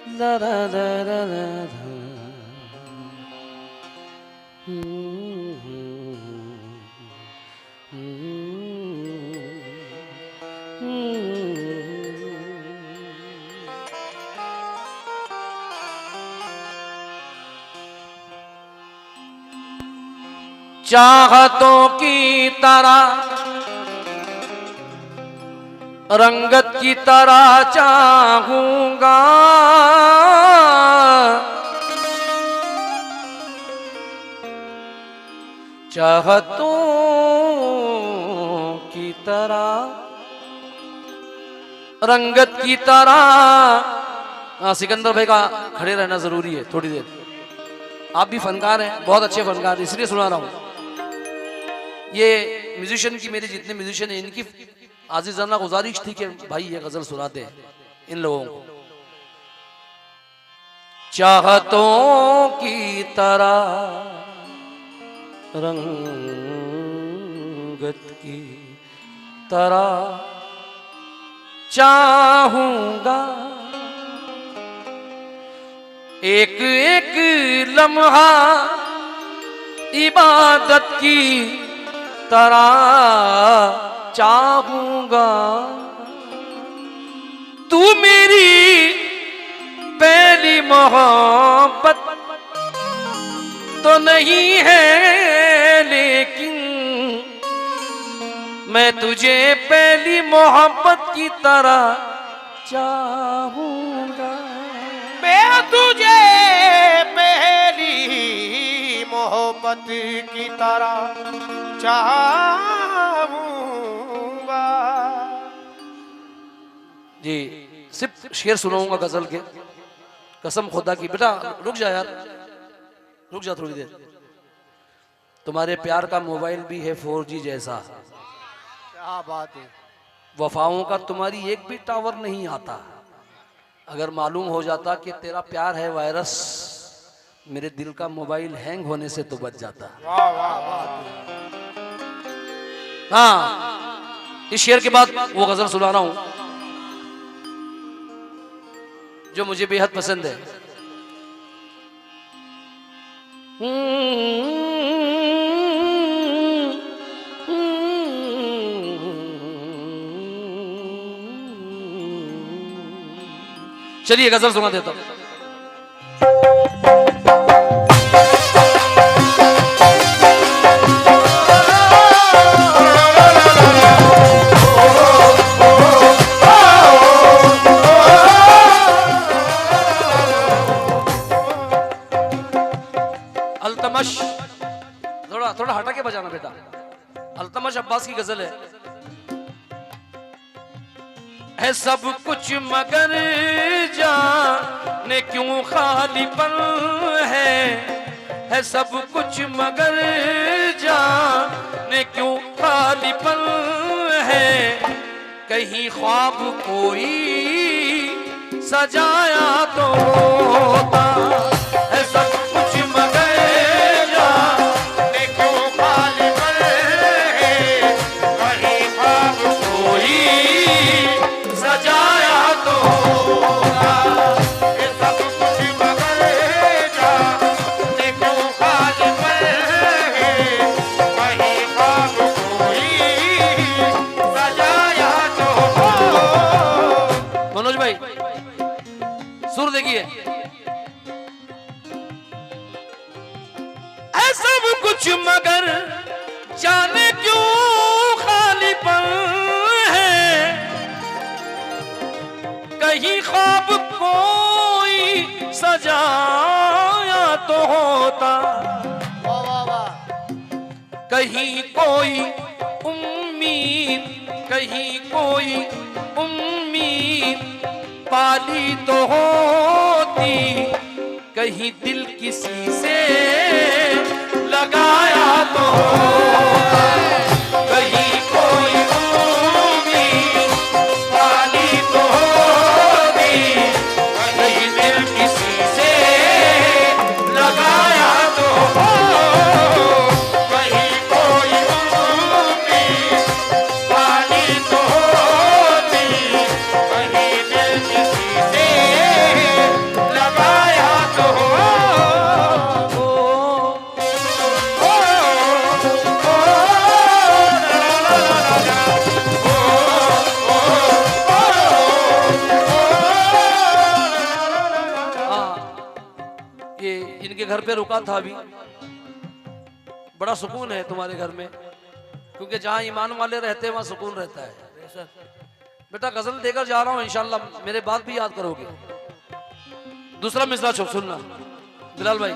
Da da da da da da. चाहतों की तरह रंगत की तरह चाहूंगा, चाहतों की तरह रंगत की तरह। सिकंदर भाई का खड़े रहना जरूरी है थोड़ी देर। आप भी फनकार हैं, बहुत अच्छे फनकार, इसलिए सुना रहा हूं। ये म्यूजिशियन की, मेरे जितने म्यूजिशियन हैं इनकी आजीजाना गुजारिश थी कि भाई ये गजल सुनाते हैं इन लोगों को। चाहतों की तरह रंगत की तरह चाहूंगा, एक एक लम्हा इबादत की तरह चाहूंगा। तू मेरी पहली मोहब्बत तो नहीं है, लेकिन मैं तुझे पहली मोहब्बत की तरह चाहूंगा। मैं तुझे पहली मोहब्बत की तरह चाहूंगा। जी सिर्फ शेर सुनाऊंगा गजल के, कसम खुदा की। बेटा रुक जा यार, रुक जा थोड़ी देर। तुम्हारे प्यार का मोबाइल भी है 4G जैसा, क्या बात है। वफाओं का तुम्हारी एक भी टावर नहीं आता। अगर मालूम हो जाता कि तेरा प्यार है वायरस, मेरे दिल का मोबाइल हैंग होने से तो बच जाता। वाह वाह वाह। हाँ, इस शेर के बाद वो गजल सुना रहा हूं जो मुझे बेहद पसंद है। चलिए गजल सुना देता हूं। अल्तमश, थोड़ा थोड़ा हटा के बजाना बेटा। अल्तमश अब्बास की गजल है सब कुछ मगर जाने क्यों खालीपन है सब कुछ मगर जाने क्यों खालीपन है। कहीं ख्वाब कोई सजाया तो होता है, सब कुछ मगर जाने क्यों खालीपन है। कहीं ख्वाब कोई सजाया तो होगा, ये सब कुछ मगर जाने क्यों खालीपन है। कहीं ख्वाब कोई सजाया तो होगा। मनोज भाई सुर देखिए। सब कुछ मगर जाने क्यों खालीपन है। कहीं ख्वाब कोई सजाया तो होता, वाह वाह वाह। कहीं कोई उम्मीद, कहीं कोई उम्मीद पाली तो होती। कहीं दिल किसी से लगाया तो होता, कहीं कोई उम्मीद पाली तो होती। कहीं दिल किसी से लगाया तो हो, कहीं कोई उम्मीद पाली तो होती। कहीं दिल किसी से घर पे रुका था अभी। बड़ा सुकून है तुम्हारे घर में, क्योंकि जहां ईमान वाले रहते हैं वहां सुकून रहता है। बेटा गजल देकर जा रहा हूं, इंशाल्लाह मेरे बात भी याद करोगे। दूसरा मिसरा सुनना बिलाल भाई।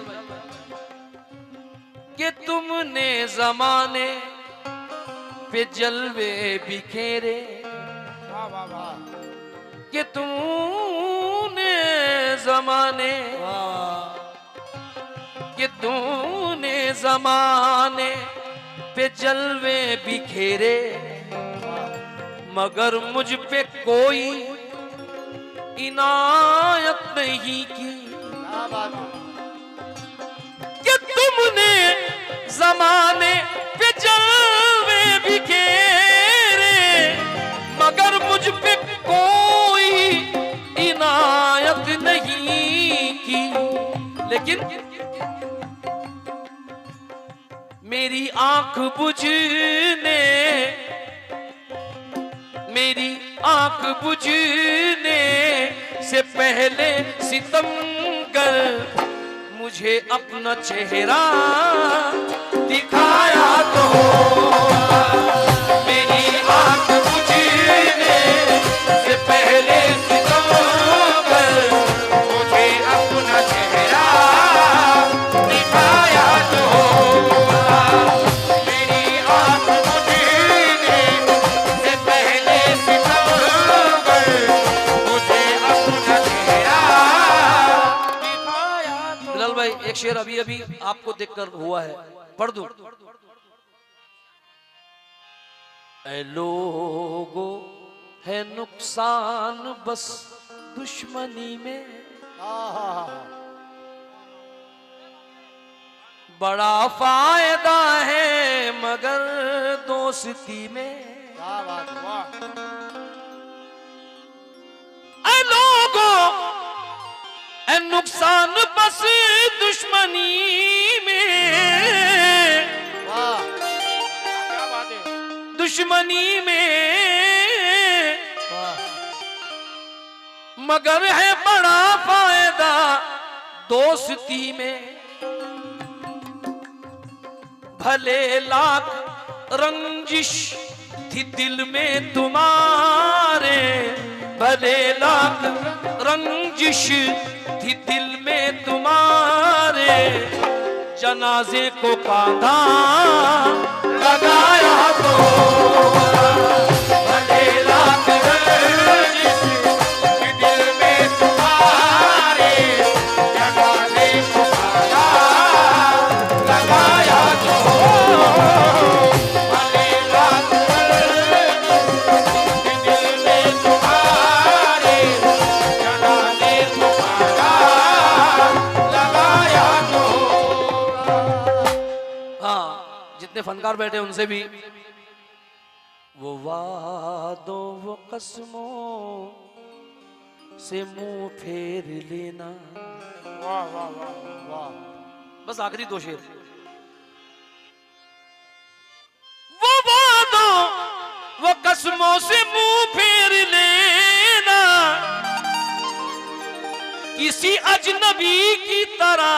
कि तुमने जमाने पे जलवे बिखेरे, वाह वाह वाह कि तूने जमाने, कि तूने जमाने पे जलवे बिखेरे, मगर मुझ पे कोई इनायत नहीं की। क्या बात है। कि तुमने जमाने पे जलवे बिखेरे, मगर मुझ पे कोई इनायत नहीं की। लेकिन मेरी आंख बुझने, मेरी आंख बुझने से पहले सितमगर मुझे अपना चेहरा दिखाया तो। मेरी आंख बुझने से पहले सितमगर मुझे अपना चेहरा दिखाया तो। मेरी आंख बुझने से पहले सितमगर मुझे अपना चेहरा दिखाया तो। बिलाल भाई एक शेर अभी अभी आपको देखकर हुआ है, पढ़ दूं। ऐ लोगो है नुकसान बस दुश्मनी में, बड़ा फायदा है मगर दोस्ती में। क्या बात है। वाह ऐ लोगो है नुकसान बस दुश्मनी में, वाह क्या बात है। दुश्मनी में, वाह मगर है बड़ा फायदा दोस्ती में। भले लाख रंजिश थी दिल में तुम्हारे, भले लाख रंजिश थी दिल में तुम्हारे, जनाजे को कांधा लगाया तो। भले लाख रंजिश थी दिल में तुम्हारे, जनाजे को कांधा लगाया तो। भले लाख रंजिश थी दिल में तुम्हारे, जनाजे को कांधा लगाया तो। हाँ, जितने फनकार बैठे उनसे भी वो वादों वो कसमों से मुंह फेर लेना। वाह वाह वाह वाह। बस आखिरी दो शेर। वो वादों वो कसमों से मुंह फेर लेना, किसी अजनबी की तरह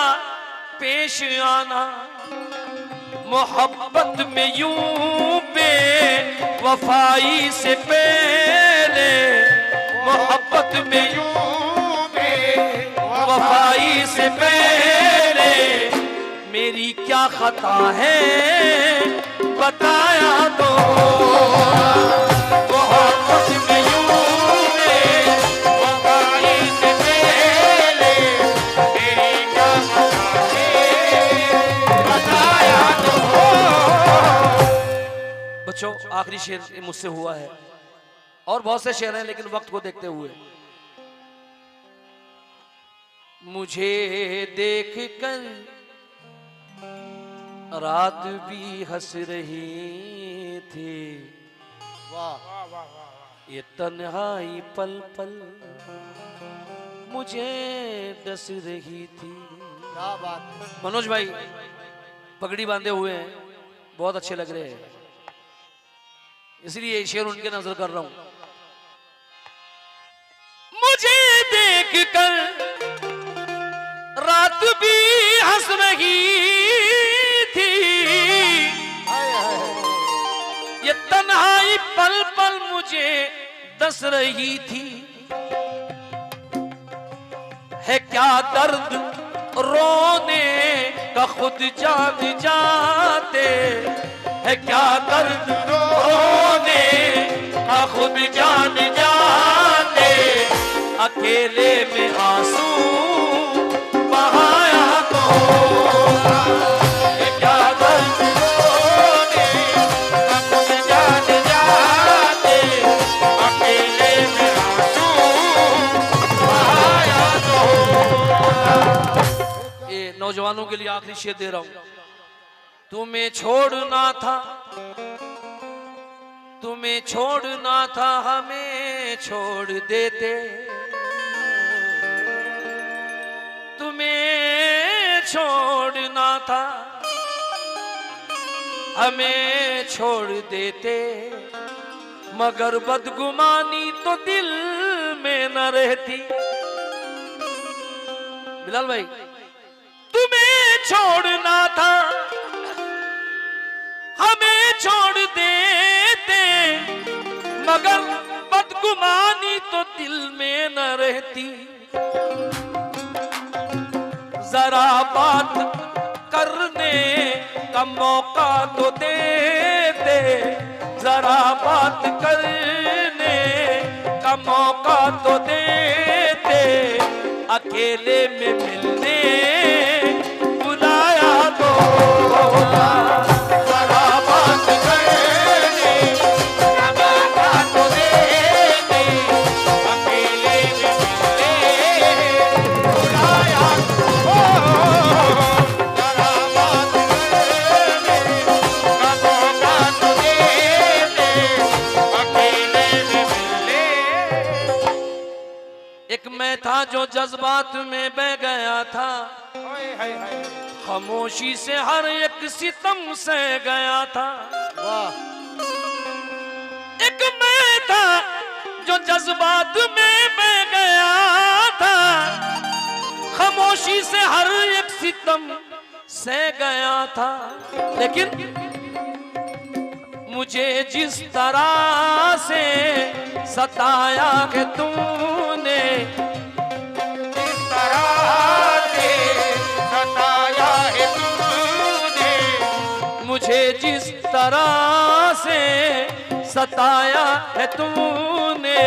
पेश आना, मोहब्बत में यूं पे वफाई से पहले, मोहब्बत में यूं पे वफाई से पहले मेरी क्या खता है बताया तो। मोहब्बत में यूं पे वफाई से पहले मेरी क्या खता है बताया तो। बच्चों आखिरी शेर मुझसे हुआ है, और बहुत से शेर हैं लेकिन वक्त को देखते हुए। मुझे देख कर रात भी हंस रही थी, वाह वाह वाह वाह। ये तन्हाई पल पल मुझे डस रही थी। क्या बात है। मनोज भाई पगड़ी बांधे हुए हैं, बहुत अच्छे लग रहे हैं, इसलिए ये शेर उनके नजर कर रहा हूं। मुझे देख कर रात भी हंस मुझे दस रही थी। है क्या दर्द रोने का खुद जान जाते, है क्या दर्द रोने का खुद जान जाते, अकेले में आंसू बहाया तो है क्या दर्द रोने का खुद जान जाते, अकेले में आंसू बहाया तो। ये नौजवानों के लिए आखिरी शेर दे रहा हूं। तुम्हें छोड़ना था, तुम्हें छोड़ना था, हमें छोड़ देते, तुम्हें छोड़ना था, हमें छोड़ देते, मगर बदगुमानी तो दिल में न रहती। बिलाल भाई, तुम्हें छोड़ना था, हमें छोड़ देते, मगर बदगुमानी तो दिल में न रहती। जरा बात करने का मौका तो देते, जरा बात करने का मौका तो देते, अकेले में मिलने बुलाया तो। जरा बात करने का मौका तो देते, अकेले में मिलने बुलाया तो। जरा बात करने का मौका तो देते, अकेले में मिलने। एक मैं था जो जज्बात में बह गया था, खामोशी से हर एक सितम से गया था। वाह एक मैं था जो जज्बात में बह गया था, खामोशी से हर एक सितम से गया था। लेकिन मुझे जिस तरह से सताया है तूने, जिस तरह से सताया है तूने, मुझे जिस तरह से सताया है तूने,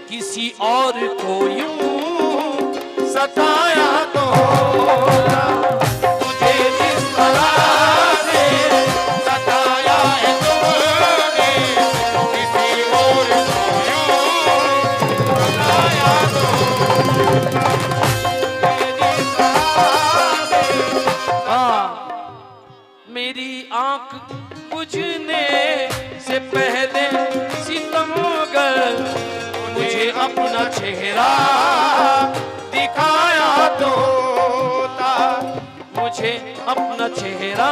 किसी और को यूं सताया तो। मुझे जिस तरह से सताया है तूने, किसी और को यूं सताया तो। मेरी आंख बुझने से पहले सितमगर मुझे अपना चेहरा दिखाया तो था, मुझे अपना चेहरा